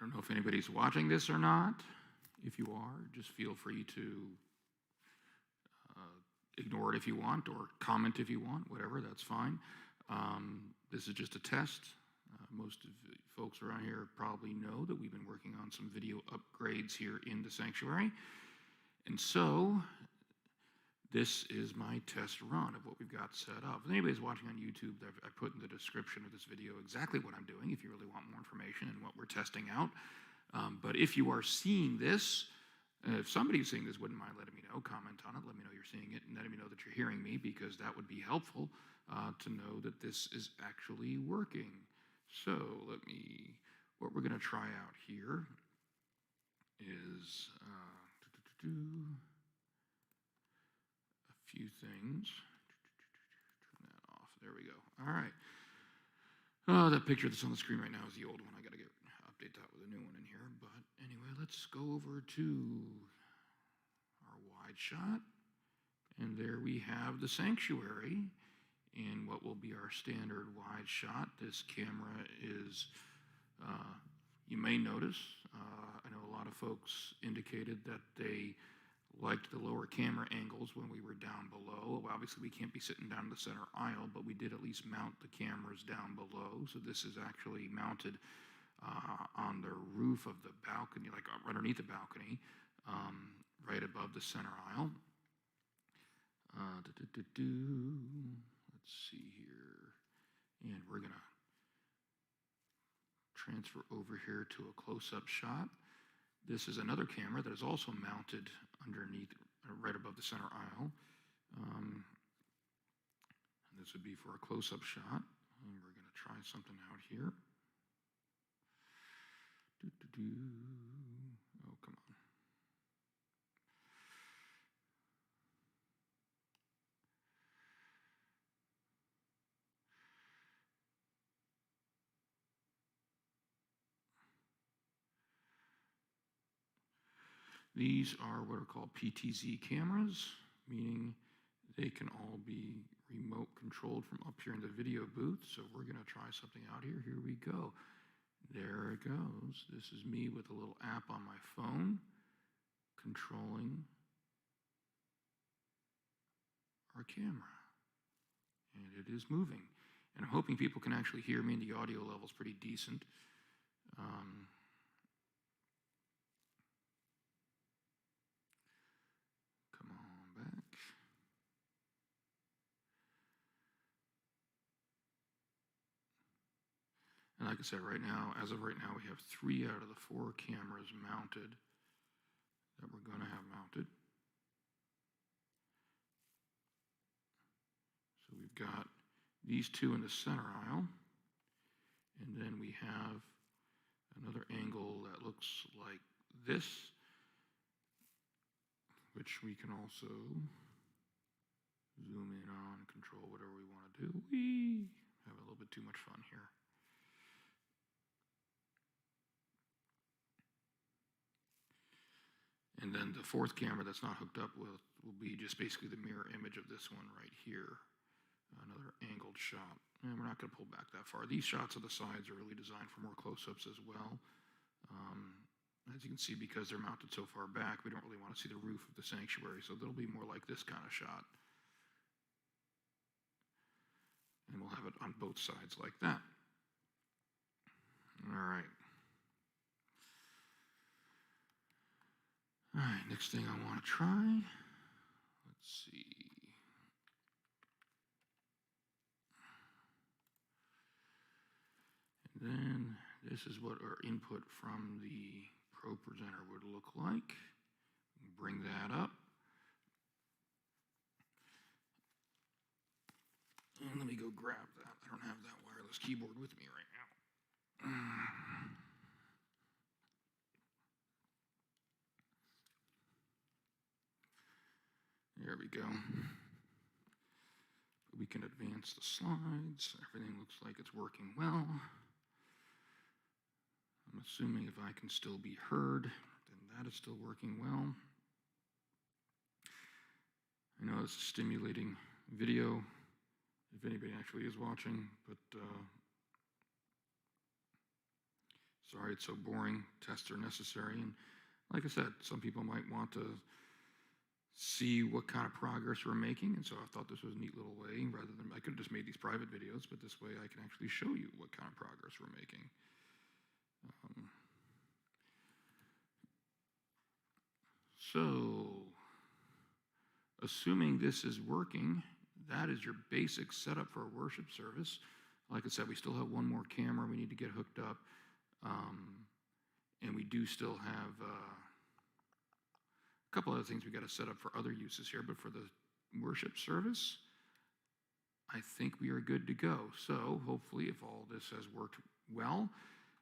don't know if anybody's watching this or not. If you are, just feel free to ignore it if you want, or comment if you want, whatever, that's fine. This is just a test. Most of the folks around here probably know that we've been working on some video upgrades here in the sanctuary. And so, this is my test run of what we've got set up. If anybody's watching on YouTube, I put in the description of this video exactly what I'm doing if you really want more information and what we're testing out. But if you are seeing this, if somebody's seeing this, wouldn't mind letting me know, comment on it, let me know you're seeing it, and letting me know that you're hearing me, because that would be helpful to know that this is actually working. So what we're going to try out here is a few things. Turn that off. There we go. All right. Oh, that picture that's on the screen right now is the old one. I got to update that with a new one in here. But anyway, let's go over to our wide shot. And there we have the sanctuary in what will be our standard wide shot. This camera is, you may notice, I know a lot of folks indicated that they liked the lower camera angles when we were down below. Well, obviously, we can't be sitting down in the center aisle, but we did at least mount the cameras down below. So this is actually mounted on the roof of the balcony, like underneath the balcony, right above the center aisle. Let's see here. And we're going to transfer over here to a close-up shot. This is another camera that is also mounted underneath, right above the center aisle. And this would be for a close-up shot. And we're going to try something out here. Oh, come on. These are what are called PTZ cameras, meaning they can all be remote controlled from up here in the video booth. So we're going to try something out here. Here we go. There it goes. This is me with a little app on my phone controlling our camera. And it is moving. And I'm hoping people can actually hear me, and the audio level is pretty decent. Come on back. And like I said, right now, as of right now, we have 3 out of the 4 cameras mounted that we're going to have mounted. So we've got these 2 in the center aisle, and then we have another angle that looks like this, which we can also zoom in on, control whatever we want to do. We have a little bit too much fun here. And then the 4th camera that's not hooked up will be just basically the mirror image of this one right here. Another angled shot. And we're not going to pull back that far. These shots of the sides are really designed for more close-ups as well. As you can see, because they're mounted so far back, we don't really want to see the roof of the sanctuary, so they'll be more like this kind of shot. And we'll have it on both sides like that. All right. All right, next thing I want to try, let's see. And then this is what our input from the Pro Presenter would look like. Bring that up. And let me go grab that. I don't have that wireless keyboard with me right now. There we go. We can advance the slides. Everything looks like it's working well. I'm assuming if I can still be heard, then that is still working well. I know it's a stimulating video, if anybody actually is watching, but Sorry it's so boring. Tests are necessary. And like I said, some people might want to see what kind of progress we're making. And so I thought this was a neat little way, rather than, I could have just made these private videos, but this way I can actually show you what kind of progress we're making. So, assuming this is working, that is your basic setup for a worship service. Like I said, we still have one more camera we need to get hooked up. And we do still have a couple other things we got to set up for other uses here, but for the worship service, I think we are good to go. So hopefully, if all this has worked well,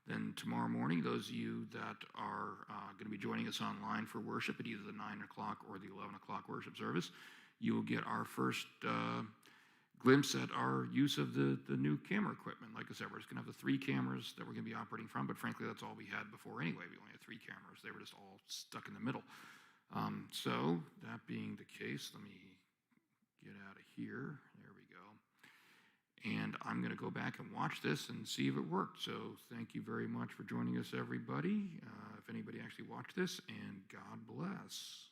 then tomorrow morning, those of you that are going to be joining us online for worship at either the 9 o'clock or the 11 o'clock worship service, you will get our first glimpse at our use of the new camera equipment. Like I said, we're just going to have the 3 cameras that we're going to be operating from, but frankly, that's all we had before anyway. We only had 3 cameras. They were just all stuck in the middle. So that being the case, let me get out of here. There we go. And I'm going to go back and watch this and see if it worked. So thank you very much for joining us, everybody. If anybody actually watched this, and God bless.